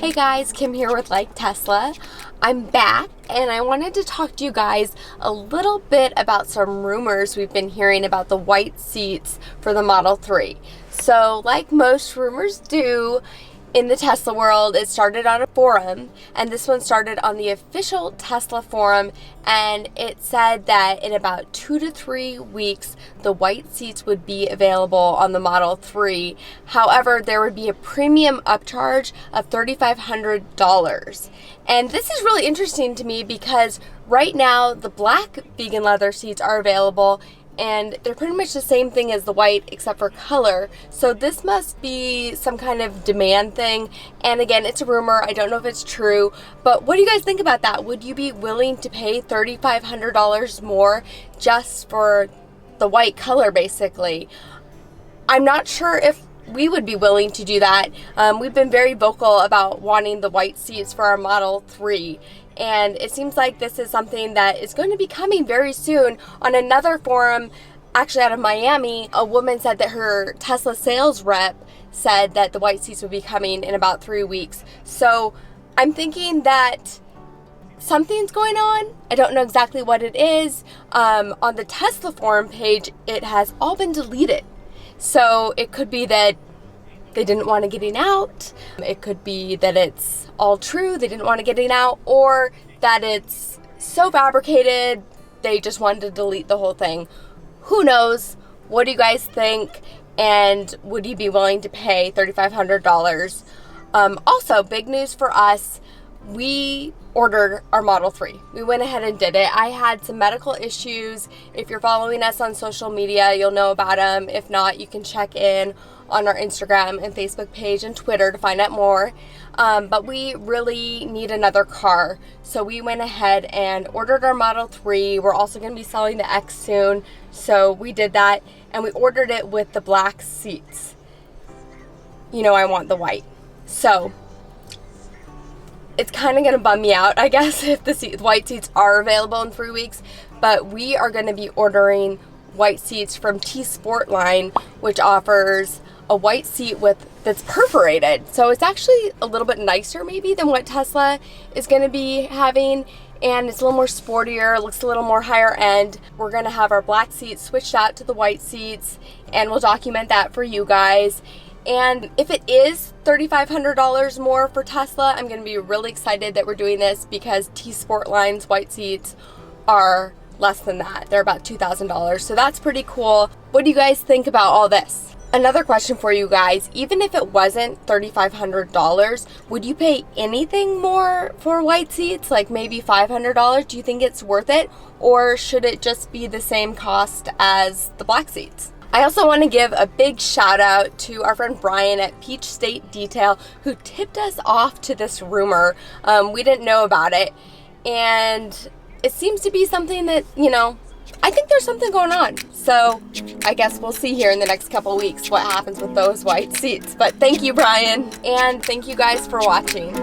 Hey guys, Kim here with Like Tesla. I'm back and I wanted to talk to you guys a little bit about some rumors we've been hearing about the white seats for the Model 3. So like most rumors do in the Tesla world, it started on a forum, and this one started on the official Tesla forum, and it said that in about 2 to 3 weeks, the white seats would be available on the Model 3. However, there would be a premium upcharge of $3,500. And this is really interesting to me because right now, the black vegan leather seats are available, and they're pretty much the same thing as the white except for color. So this must be some kind of demand thing. And again, it's a rumor. I don't know if it's true. But what do you guys think about that? Would you be willing to pay $3,500 more just for the white color, basically? I'm not sure if we would be willing to do that. We've been very vocal about wanting the white seats for our Model 3. And it seems like this is something that is going to be coming very soon. On another forum, actually out of Miami, a woman said that her Tesla sales rep said that the white seats would be coming in about 3 weeks. So I'm thinking that something's going on. I don't know exactly what it is. On the Tesla forum page, it has all been deleted. So it could be that they didn't want to getting out. It could be that it's all true, they didn't want to getting out, or that it's so fabricated, they just wanted to delete the whole thing. Who knows? What do you guys think? And would you be willing to pay $3,500? Also, big news for us, we ordered our Model 3. We went ahead and did it. I had some medical issues. If you're following us on social media, you'll know about them. If not, you can check in on our Instagram and Facebook page and Twitter to find out more. But we really need another car. So we went ahead and ordered our Model 3. We're also going to be selling the X soon. So we did that, and we ordered it with the black seats. You know, I want the white. So it's kind of going to bum me out, I guess, if the white seats are available in 3 weeks. But we are going to be ordering white seats from Sportline, which offers a white seat that's perforated. So it's actually a little bit nicer maybe than what Tesla is going to be having. And it's a little more sportier, looks a little more higher end. We're going to have our black seats switched out to the white seats, and we'll document that for you guys. And if it is $3,500 more for Tesla, I'm going to be really excited that we're doing this because Sportline's white seats are less than that. They're about $2,000. So that's pretty cool. What do you guys think about all this? Another question for you guys, even if it wasn't $3,500, would you pay anything more for white seats, like maybe $500? Do you think it's worth it? Or should it just be the same cost as the black seats? I also want to give a big shout out to our friend Brian at Peach State Detail who tipped us off to this rumor. We didn't know about it, and it seems to be something that, you know, I think there's something going on. So I guess we'll see here in the next couple weeks what happens with those white seats. But thank you, Brian, and thank you guys for watching.